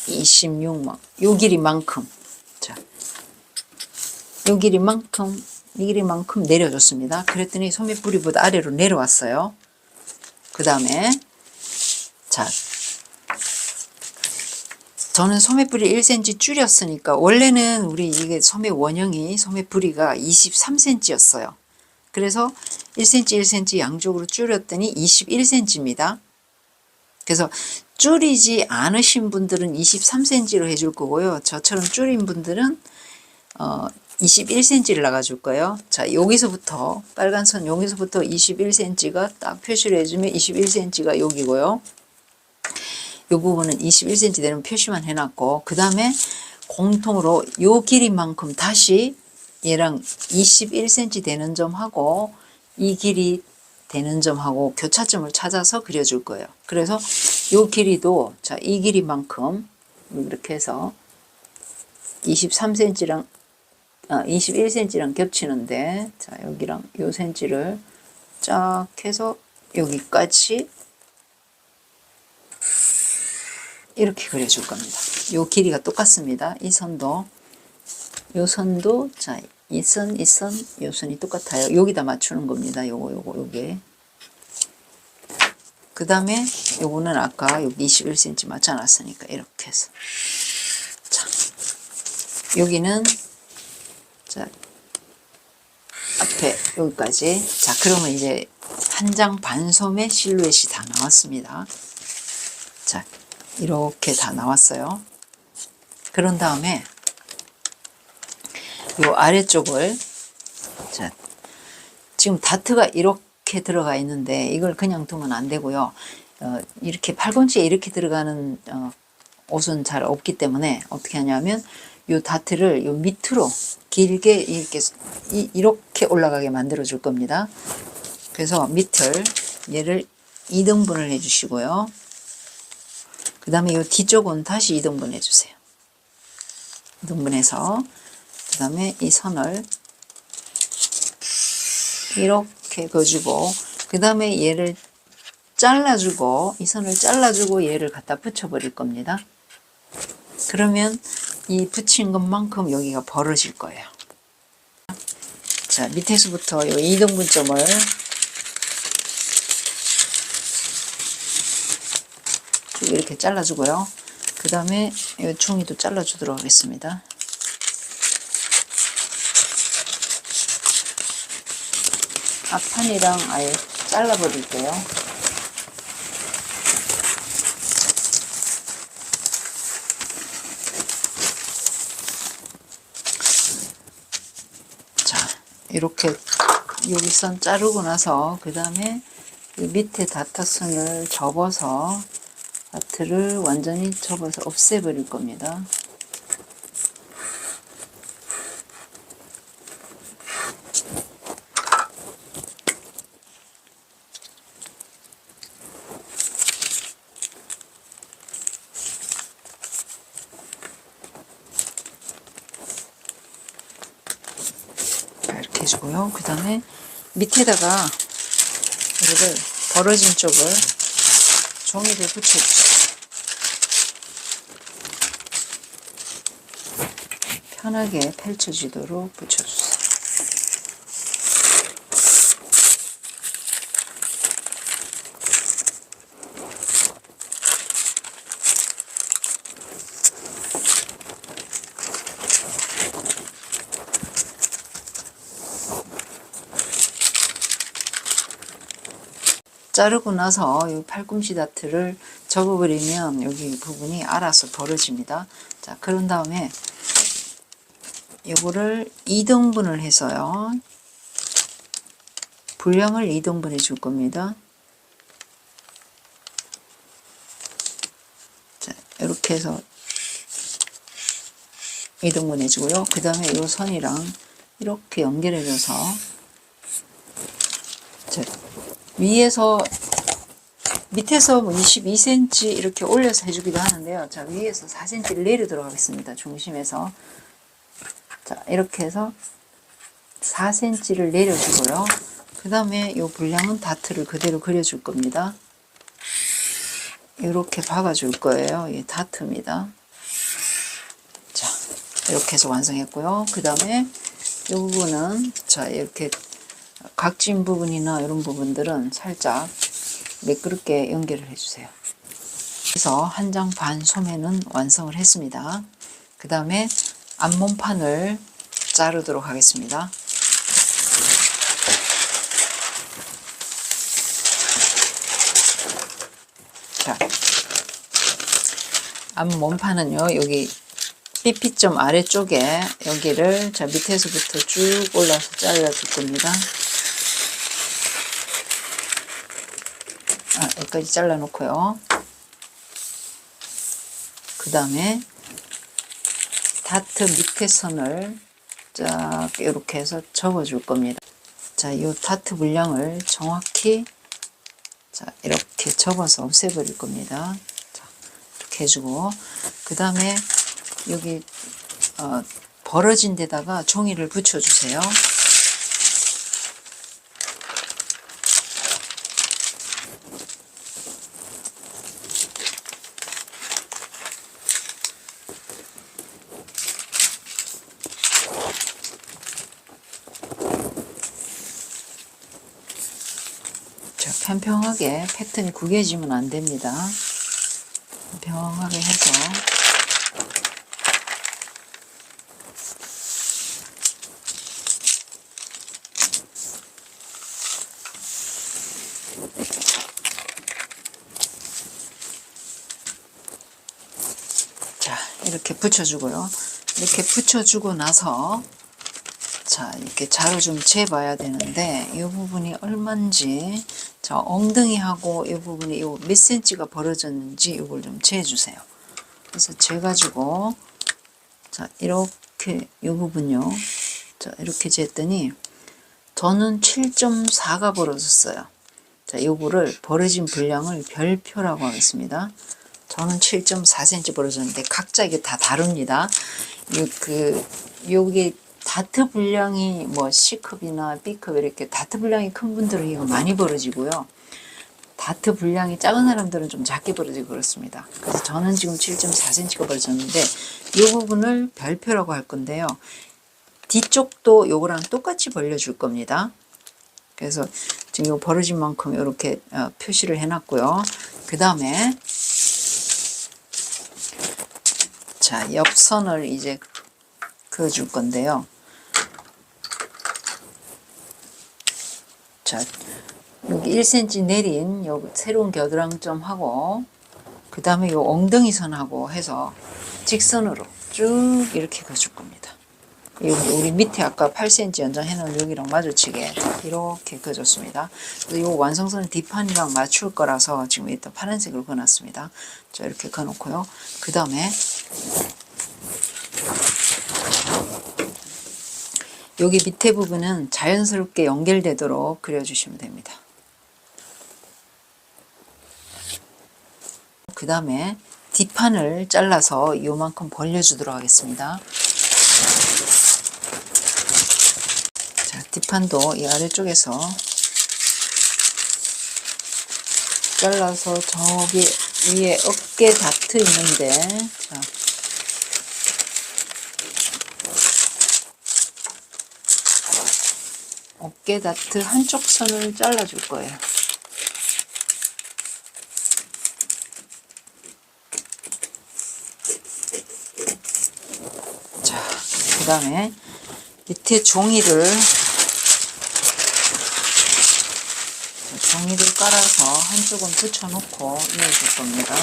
26만 요 길이만큼 자, 요 길이만큼 내려줬습니다. 그랬더니 소매뿌리보다 아래로 내려왔어요. 그 다음에 자, 저는 소매뿌리 1cm 줄였으니까 원래는 우리 이게 소매 원형이 소매뿌리가 23cm였어요. 그래서 1cm 1cm 양쪽으로 줄였더니 21cm입니다. 그래서 줄이지 않으신 분들은 23cm로 해줄 거고요. 저처럼 줄인 분들은 21cm를 나가줄 거예요. 자, 여기서부터 빨간 선 여기서부터 21cm가 딱 표시를 해주면 21cm가 여기고요. 이 부분은 21cm 되는 표시만 해놨고 그 다음에 공통으로 요 길이만큼 다시 얘랑 21cm 되는 점하고 이 길이 되는 점하고 교차점을 찾아서 그려줄 거예요. 그래서 요 길이도 자, 이 길이만큼 이렇게 해서 23cm랑 21cm랑 겹치는데 자, 여기랑 요 cm를 쫙 해서 여기까지 이렇게 그려줄 겁니다. 요 길이가 똑같습니다. 이 선도 요 선도 자, 이 선, 요 선이 똑같아요. 여기다 맞추는 겁니다. 요게. 그 다음에 요거는 아까 여기 21cm 맞춰 놨으니까 이렇게 해서. 자, 여기는, 자, 앞에 여기까지. 자, 그러면 이제 한 장 반소매 실루엣이 다 나왔습니다. 자, 이렇게 다 나왔어요. 그런 다음에 요 아래쪽을 자, 지금 다트가 이렇게 들어가 있는데 이걸 그냥 두면 안 되고요. 이렇게 팔꿈치에 이렇게 들어가는 옷은 잘 없기 때문에 어떻게 하냐면 요 다트를 요 밑으로 길게 이렇게 올라가게 만들어 줄 겁니다. 그래서 밑을 얘를 2등분을 해 주시고요. 그 다음에 요 뒤쪽은 다시 2등분 해 주세요. 2등분해서 그 다음에 이 선을 이렇게 그어주고 그 다음에 얘를 잘라주고 이 선을 잘라주고 얘를 갖다 붙여버릴 겁니다. 그러면 이 붙인 것만큼 여기가 벌어질 거예요. 자, 밑에서부터 요 2등분점을 쭉 이렇게 잘라주고요. 그 다음에 이 종이도 잘라주도록 하겠습니다. 앞판이랑 아예 잘라버릴게요. 자, 이렇게 여기 선 자르고 나서 그 다음에 밑에 다트선을 접어서 다트를 완전히 접어서 없애버릴 겁니다. 이렇게 해주고요. 그 다음에 밑에다가 이거를 벌어진 쪽을 종이를 붙여주세요. 편하게 펼쳐지도록 붙여주세요. 자르고 나서 이 팔꿈치 다트를 접어버리면 여기 부분이 알아서 벌어집니다. 자, 그런 다음에 요거를 2등분을 해서요. 분량을 2등분해 줄 겁니다. 자, 이렇게 해서 2등분 해주고요. 그 다음에 이 선이랑 이렇게 연결해줘서 위에서 밑에서 22cm 이렇게 올려서 해주기도 하는데요. 자, 위에서 4cm를 내리도록 하겠습니다. 중심에서. 자, 이렇게 해서 4cm를 내려주고요. 그 다음에 이 분량은 다트를 그대로 그려줄 겁니다. 이렇게 박아줄 거예요. 이게 다트입니다. 자, 이렇게 해서 완성했고요. 그 다음에 이 부분은 자, 이렇게 각진 부분이나 이런 부분들은 살짝 매끄럽게 연결을 해주세요. 그래서 한 장 반 소매는 완성을 했습니다. 그 다음에 앞몸판을 자르도록 하겠습니다. 자, 앞몸판은요, 여기 삐삐점 아래쪽에 여기를 자 밑에서부터 쭉 올라서 잘라줄 겁니다. 여기까지 잘라 놓고요. 그 다음에 다트 밑에 선을 쫙 이렇게 해서 접어 줄 겁니다. 자, 이 다트 분량을 정확히 자, 이렇게 접어서 없애버릴 겁니다. 자, 이렇게 해주고 그 다음에 여기 벌어진 데다가 종이를 붙여주세요. 자, 평평하게 패턴이 구겨지면 안 됩니다. 평평하게 해서 자, 이렇게 붙여주고요. 이렇게 붙여주고 나서 자, 이렇게 자로 좀 재봐야 되는데 이 부분이 얼마인지 자, 엉덩이하고 이 부분이 몇 센치가 벌어졌는지 이걸 좀 재주세요. 그래서 재가지고 자, 이렇게 이 부분요. 자, 이렇게 쟀더니 저는 7.4가 벌어졌어요. 자, 요거를 벌어진 분량을 별표라고 하겠습니다. 저는 7.4cm 벌어졌는데 각자 이게 다 다릅니다. 요게 다트 분량이 뭐 C컵이나 B컵 이렇게 다트 분량이 큰 분들은 이거 많이 벌어지고요. 다트 분량이 작은 사람들은 좀 작게 벌어지고 그렇습니다. 그래서 저는 지금 7.4cm가 벌어졌는데 이 부분을 별표라고 할 건데요. 뒤쪽도 요거랑 똑같이 벌려줄 겁니다. 그래서 지금 요 벌어진 만큼 이렇게 표시를 해놨고요. 그 다음에 자, 옆선을 이제 그어줄 건데요. 자, 여기 1cm 내린 요 새로운 겨드랑점하고 그 다음에 요 엉덩이 선하고 해서 직선으로 쭉 이렇게 그어줄 겁니다. 우리 밑에 아까 8cm 연장해 놓은 여기랑 마주치게 이렇게 그어줬습니다. 그래서 요 완성선을 뒷판이랑 맞출 거라서 지금 일단 파란색으로 그어놨습니다. 자, 이렇게 그어놓고요. 그 다음에 여기 밑에 부분은 자연스럽게 연결되도록 그려주시면 됩니다. 그 다음에 뒷판을 잘라서 요만큼 벌려주도록 하겠습니다. 자, 뒷판도 이 아래쪽에서 잘라서 저기 위에 어깨 다트 있는데, 자, 어깨 다트 한쪽 선을 잘라줄 거예요. 자, 그 다음에 밑에 종이를 깔아서 한쪽은 붙여놓고 이어줄 겁니다.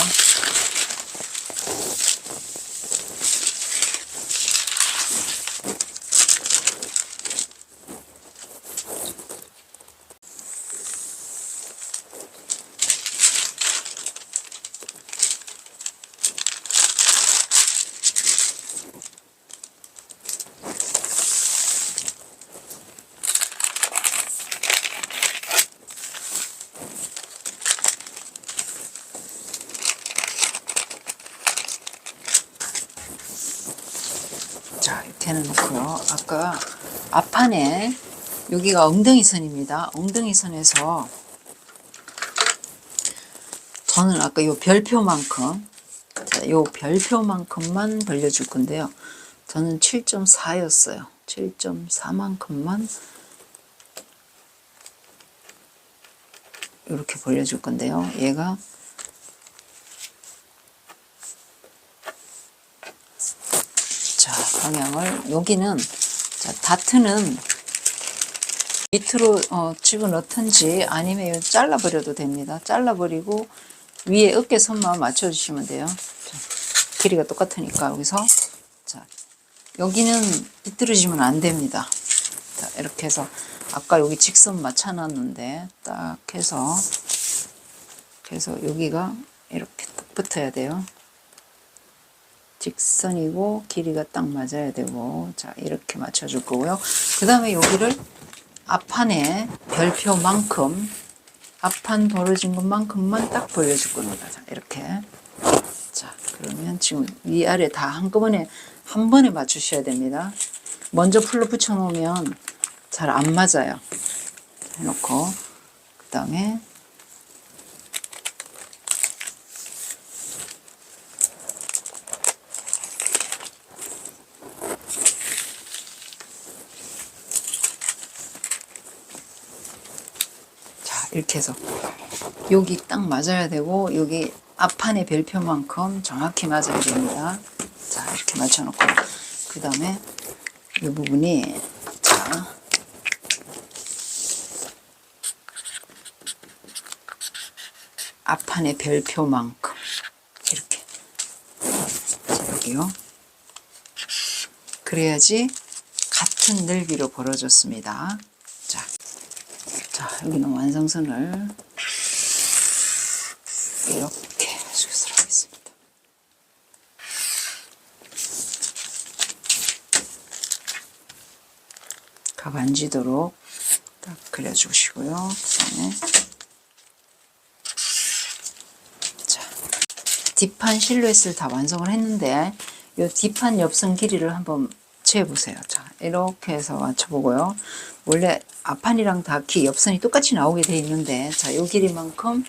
자, 이렇게 해놓고요. 아까 앞판에 여기가 엉덩이선입니다. 엉덩이선에서 저는 아까 요 별표만큼, 자, 요 별표만큼만 벌려줄 건데요. 저는 7.4였어요. 7.4만큼만 이렇게 벌려줄 건데요. 얘가 자, 방향을 여기는 자, 다트는 밑으로 집어넣든지 아니면 잘라버려도 됩니다. 잘라버리고 위에 어깨선만 맞춰주시면 돼요. 자, 길이가 똑같으니까 여기서 자, 여기는 비뚤어지면 안 됩니다. 자, 이렇게 해서 아까 여기 직선 맞춰놨는데 딱 해서 그래서 여기가 이렇게 딱 붙어야 돼요. 직선이고 길이가 딱 맞아야 되고 자, 이렇게 맞춰줄 거고요. 그 다음에 여기를 앞판에 별표만큼 앞판 벌어진 것만큼만 딱 벌려줄 겁니다. 자, 이렇게. 자, 그러면 지금 위아래 다 한꺼번에 한 번에 맞추셔야 됩니다. 먼저 풀로 붙여 놓으면 잘 안 맞아요. 해놓고 그 다음에 이렇게 해서 여기 딱 맞아야 되고 여기 앞판의 별표만큼 정확히 맞아야 됩니다. 자, 이렇게 맞춰놓고 그 다음에 이 부분이 자, 앞판의 별표만큼 이렇게 자, 여기요. 그래야지 같은 넓이로 벌어졌습니다. 자, 여기는 완성선을 이렇게 해주도록 하겠습니다. 각 앉도록 딱 그려주시고요. 그다음에 자, 뒷판 실루엣을 다 완성을 했는데 이 뒷판 옆선 길이를 한번 재보세요. 자, 이렇게 해서 맞춰보고요. 원래 앞판이랑 다 옆선이 똑같이 나오게 돼 있는데, 자, 이 길이만큼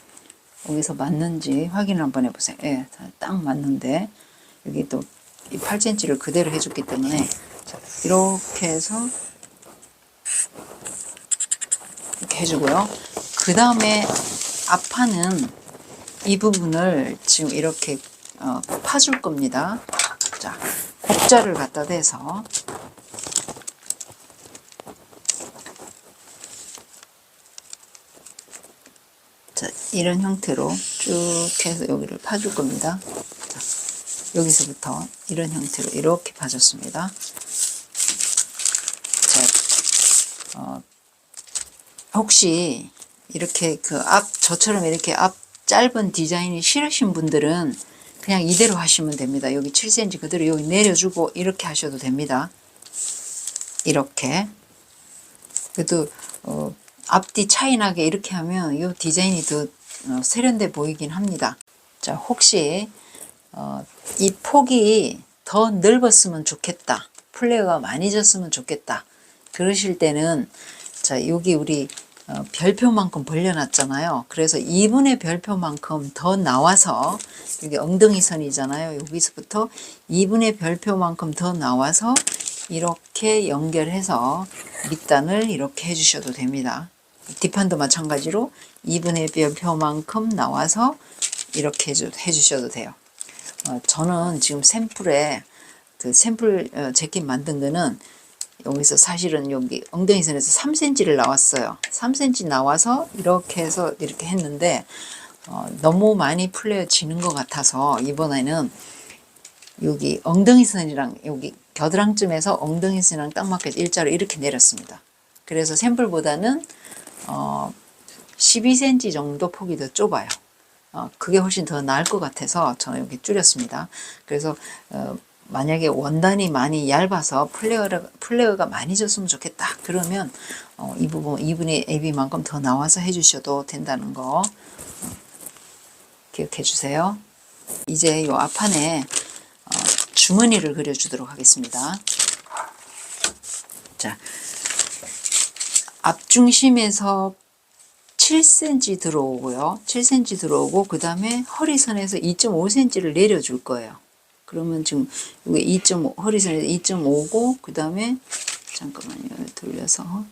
여기서 맞는지 확인을 한번 해보세요. 예, 딱 맞는데, 여기 또 이 8cm를 그대로 해줬기 때문에, 자, 이렇게 해서 이렇게 해주고요. 그 다음에 앞판은 이 부분을 지금 이렇게 파줄 겁니다. 자, 곡자를 갖다 대서 자, 이런 형태로 쭉 해서 여기를 파줄 겁니다. 자, 여기서부터 이런 형태로 이렇게 파줬습니다. 자, 혹시 이렇게 저처럼 이렇게 앞 짧은 디자인이 싫으신 분들은 그냥 이대로 하시면 됩니다. 여기 7cm 그대로 여기 내려주고 이렇게 하셔도 됩니다. 이렇게. 그래도 앞뒤 차이 나게 이렇게 하면 이 디자인이 더 세련돼 보이긴 합니다. 자, 혹시 이 폭이 더 넓었으면 좋겠다. 플레어가 많이 졌으면 좋겠다. 그러실 때는 자, 여기 우리 별표만큼 벌려놨잖아요. 그래서 2분의 별표만큼 더 나와서 여기 엉덩이 선이잖아요. 여기서부터 2분의 별표만큼 더 나와서 이렇게 연결해서 밑단을 이렇게 해주셔도 됩니다. 뒷판도 마찬가지로 2분의 별표만큼 나와서 이렇게 해주셔도 돼요. 저는 지금 샘플에 샘플 재킷 만든 거는 여기서 사실은 여기 엉덩이 선에서 3cm를 나왔어요. 3cm 나와서 이렇게 해서 이렇게 했는데 너무 많이 풀려지는 것 같아서 이번에는 여기 엉덩이 선이랑 여기 겨드랑쯤에서 엉덩이 선이랑 딱 맞게 일자로 이렇게 내렸습니다. 그래서 샘플보다는 12cm 정도 폭이 더 좁아요. 그게 훨씬 더 나을 것 같아서 저는 여기 줄였습니다. 그래서 만약에 원단이 많이 얇아서 플레어가 많이 졌으면 좋겠다. 그러면 이 부분 2분의 AB만큼 더 나와서 해주셔도 된다는 거 기억해 주세요. 이제 이 앞판에 주머니를 그려주도록 하겠습니다. 자, 앞중심에서 7cm 들어오고요. 7cm 들어오고 그 다음에 허리선에서 2.5cm를 내려줄 거예요. 그러면 지금 여기 2.5 허리선에서 2.5고 그 다음에 잠깐만요. 돌려서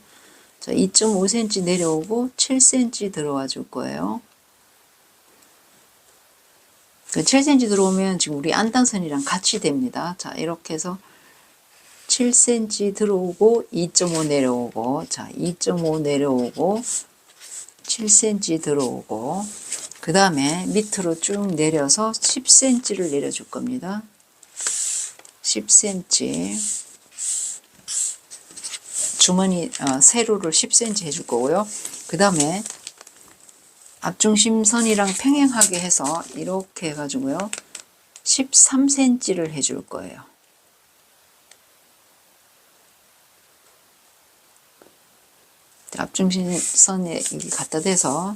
자 2.5cm 내려오고 7cm 들어와 줄 거예요. 그 7cm 들어오면 지금 우리 안단선이랑 같이 됩니다. 자 이렇게 해서 7cm 들어오고 2.5 내려오고 자 2.5 내려오고 7cm 들어오고 그 다음에 밑으로 쭉 내려서 10cm를 내려줄 겁니다. 10cm 주머니 세로를 10cm 해줄 거고요. 그 다음에 앞중심선이랑 평행하게 해서 이렇게 해가지고요. 13cm를 해줄 거예요. 앞중심선에 여기 갖다 대서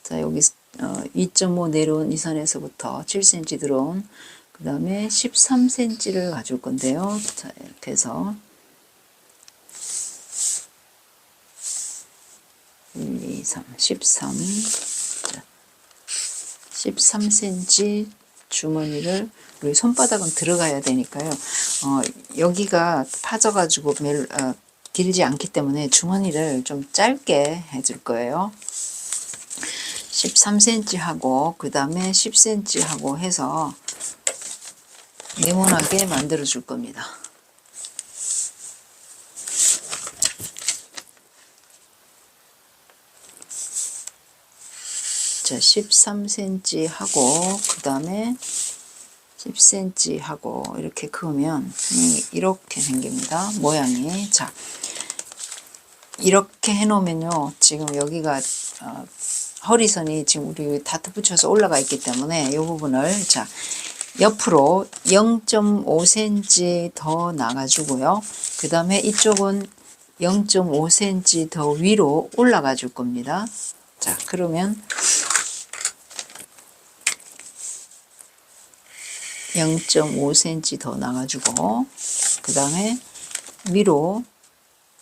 자 여기 2.5 내려온 이 선에서부터 7cm 들어온 그 다음에 13cm를 가줄 건데요. 자 이렇게 해서 1, 2, 3, 13 자, 13cm 주머니를 우리 손바닥은 들어가야 되니까요. 여기가 파져가지고 길지 않기 때문에 주머니를 좀 짧게 해줄 거예요. 13cm 하고 그 다음에 10cm 하고 해서 네모나게 만들어 줄 겁니다. 자 13cm 하고 그 다음에 10cm 하고 이렇게 그으면 이렇게 생깁니다. 모양이. 자 이렇게 해 놓으면요 지금 여기가 허리선이 지금 우리 다트 붙여서 올라가 있기 때문에 이 부분을 자 옆으로 0.5cm 더 나가주고요. 그 다음에 이쪽은 0.5cm 더 위로 올라가 줄 겁니다. 자, 그러면 0.5cm 더 나가주고, 그 다음에 위로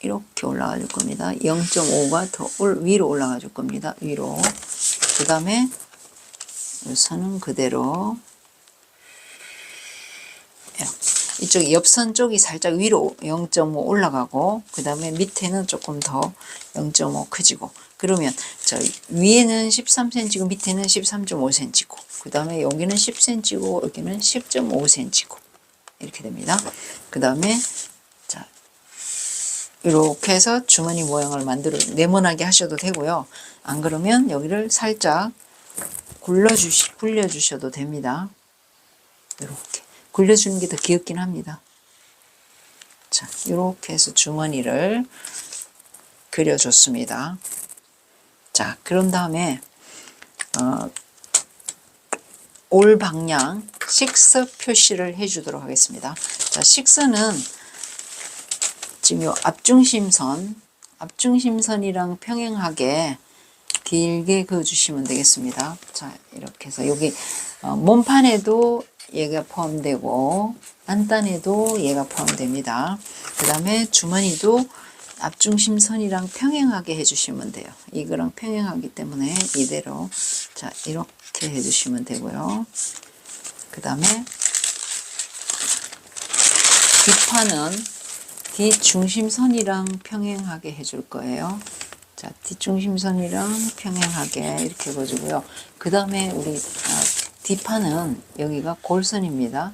이렇게 올라가 줄 겁니다. 0.5가 더 위로 올라가 줄 겁니다. 위로. 그 다음에 선은 그대로 이쪽 옆선 쪽이 살짝 위로 0.5 올라가고, 그 다음에 밑에는 조금 더 0.5 커지고, 그러면 저 위에는 13cm고 밑에는 13.5cm고, 그 다음에 여기는 10cm고 여기는 10.5cm고 이렇게 됩니다. 그 다음에 자, 이렇게 해서 주머니 모양을 네모나게 하셔도 되고요. 안 그러면 여기를 살짝 굴려주셔도 됩니다. 이렇게 굴려주는 게 더 귀엽긴 합니다. 자, 이렇게 해서 주머니를 그려줬습니다. 자, 그런 다음에 올 방향 식스 표시를 해주도록 하겠습니다. 자, 식스는 지금 요 앞중심선이랑 평행하게 길게 그어주시면 되겠습니다. 자, 이렇게 해서 여기 몸판에도 얘가 포함되고 안단에도 얘가 포함됩니다. 그 다음에 주머니도 앞중심선이랑 평행하게 해주시면 돼요. 이거랑 평행하기 때문에 이대로 자 이렇게 해주시면 되고요. 그 다음에 뒷판은 뒷중심선이랑 평행하게 해줄 거예요. 자, 뒷중심선이랑 평행하게 이렇게 해주고요. 그 다음에 우리 뒷판은 여기가 골선입니다.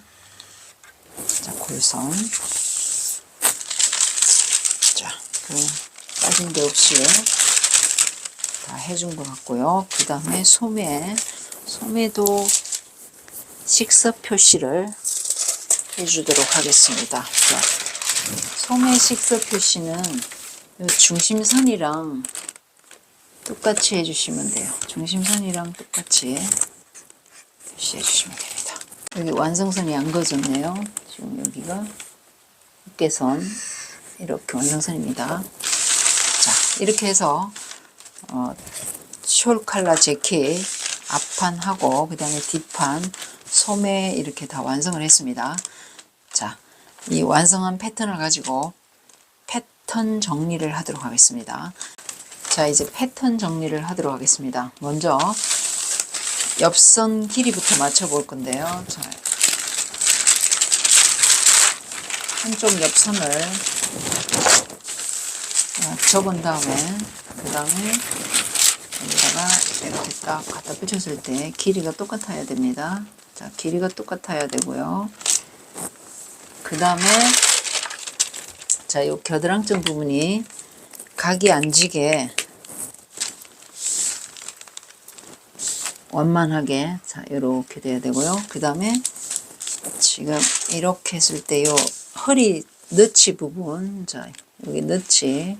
자, 골선. 자, 빠진 데 없이 다 해준 것 같고요. 그 다음에 소매도 식서 표시를 해주도록 하겠습니다. 자, 소매 식서 표시는 중심선이랑 똑같이 해주시면 돼요. 중심선이랑 똑같이 표시해 주시면 됩니다. 여기 완성선이 안 그어졌네요. 지금 여기가 어깨선 이렇게 완성선입니다. 자, 이렇게 해서 숄 칼라 재킷 앞판하고 그 다음에 뒷판 소매 이렇게 다 완성을 했습니다. 자, 이 완성한 패턴을 가지고 패턴 정리를 하도록 하겠습니다. 자, 이제 패턴 정리를 하도록 하겠습니다. 먼저 옆선 길이부터 맞춰 볼 건데요. 자, 한쪽 옆선을 접은 다음에 그 다음에 여기다가 이렇게 딱 갖다 붙였을 때 길이가 똑같아야 됩니다. 자, 길이가 똑같아야 되고요. 그 다음에 자, 요 겨드랑증 부분이 각이 안 지게 완만하게 자, 이렇게 돼야 되고요. 그 다음에 지금 이렇게 했을 때 요 허리 너치 부분, 자, 여기 너치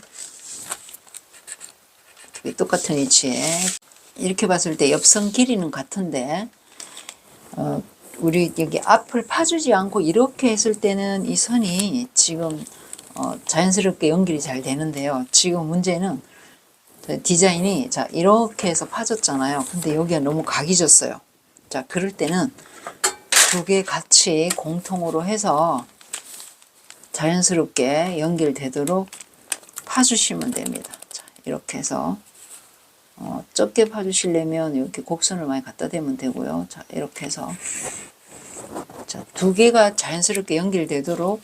똑같은 위치에 이렇게 봤을 때 옆선 길이는 같은데 우리 여기 앞을 파주지 않고 이렇게 했을 때는 이 선이 지금 자연스럽게 연결이 잘 되는데요. 지금 문제는 디자인이 자 이렇게 해서 파졌잖아요. 근데 여기가 너무 각이 졌어요. 자, 그럴 때는 두 개 같이 공통으로 해서 자연스럽게 연결되도록 파주시면 됩니다. 자, 이렇게 해서 적게 파주시려면 이렇게 곡선을 많이 갖다 대면 되고요. 자, 이렇게 해서 자, 두 개가 자연스럽게 연결되도록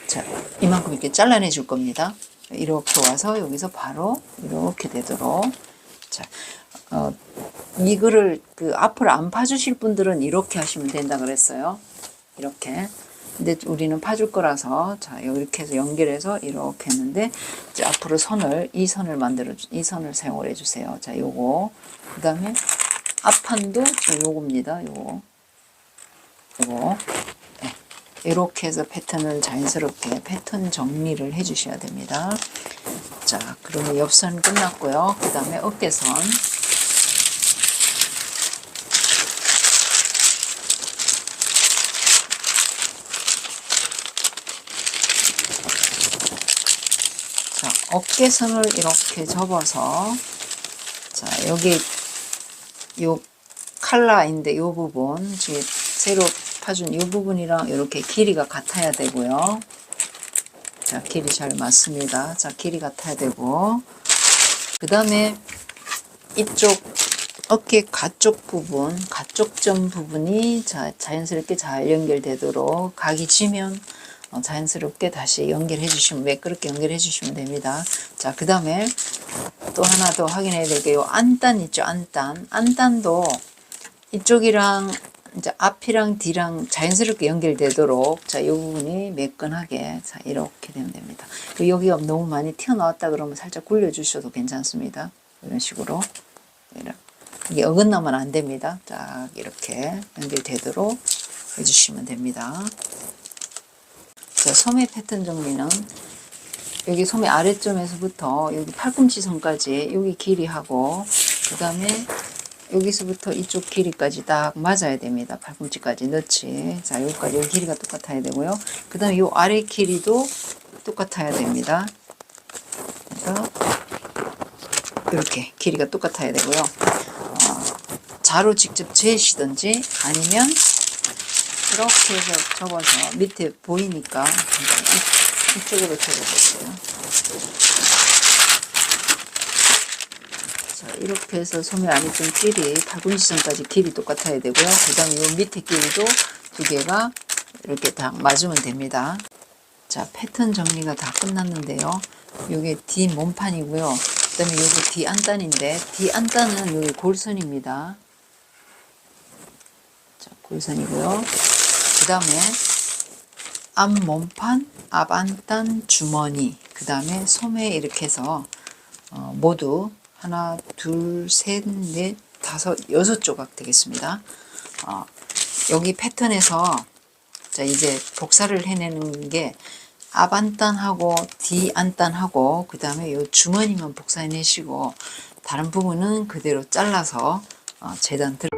자, 이만큼 이렇게 잘라내 줄 겁니다. 이렇게 와서 여기서 바로 이렇게 되도록 자, 이거를 앞을 안 파주실 분들은 이렇게 하시면 된다 그랬어요. 이렇게. 근데 우리는 파줄 거라서 자, 이렇게 해서 연결해서 이렇게 했는데 이제 앞으로 이 선을 사용을 해주세요. 자, 요거. 그 다음에 앞판도 지금 요겁니다. 요거. 네. 이렇게 해서 패턴을 자연스럽게 패턴 정리를 해주셔야 됩니다. 자, 그러면 옆선 끝났고요. 그 다음에 어깨선. 어깨선을 이렇게 접어서 자 여기 요 칼라인데 요 부분 지금 새로 파준 요 부분이랑 이렇게 길이가 같아야 되고요. 자 길이 잘 맞습니다. 자 길이 같아야 되고 그 다음에 이쪽 어깨 가쪽 부분, 가쪽점 부분이 자연스럽게 잘 연결되도록 각이 지면 자연스럽게 다시 연결해 주시면 매끄럽게 연결해 주시면 됩니다. 자, 그 다음에 또 하나 더 확인해야 될 게 요 안단 있죠, 안단. 안단도 이쪽이랑 이제 앞이랑 뒤랑 자연스럽게 연결되도록 자, 이 부분이 매끈하게 자, 이렇게 되면 됩니다. 그리고 여기가 너무 많이 튀어나왔다 그러면 살짝 굴려 주셔도 괜찮습니다. 이런 식으로. 이게 어긋나면 안 됩니다. 자, 이렇게 연결되도록 해주시면 됩니다. 자, 소매 패턴 정리는 여기 소매 아래점에서부터 여기 팔꿈치 선까지 여기 길이하고 그 다음에 여기서부터 이쪽 길이까지 딱 맞아야 됩니다. 팔꿈치까지 넣지. 자, 여기까지 여기 길이가 똑같아야 되고요. 그 다음에 이 아래 길이도 똑같아야 됩니다. 그래서 이렇게 길이가 똑같아야 되고요. 자로 직접 재시든지 아니면 이렇게 해서 접어서 밑에 보이니까 이쪽으로 접어볼게요. 자, 이렇게 해서 소매 아래쪽 길이 팔꿈치선까지 길이 똑같아야 되고요. 그 다음에 이 밑에 길이도 두 개가 이렇게 다 맞으면 됩니다. 자, 패턴 정리가 다 끝났는데요. 이게 뒤 몸판이고요. 그 다음에 여기 뒤 안단인데 뒤 안단은 여기 골선입니다. 자, 골선이고요. 그 다음에 앞 몸판, 앞 안단, 주머니, 그 다음에 소매 이렇게 해서 모두 하나, 둘, 셋, 넷, 다섯, 여섯 조각 되겠습니다. 여기 패턴에서 자 이제 복사를 해내는 게 앞 안단하고 뒤 안단하고 그 다음에 요 주머니만 복사해 내시고 다른 부분은 그대로 잘라서 재단 들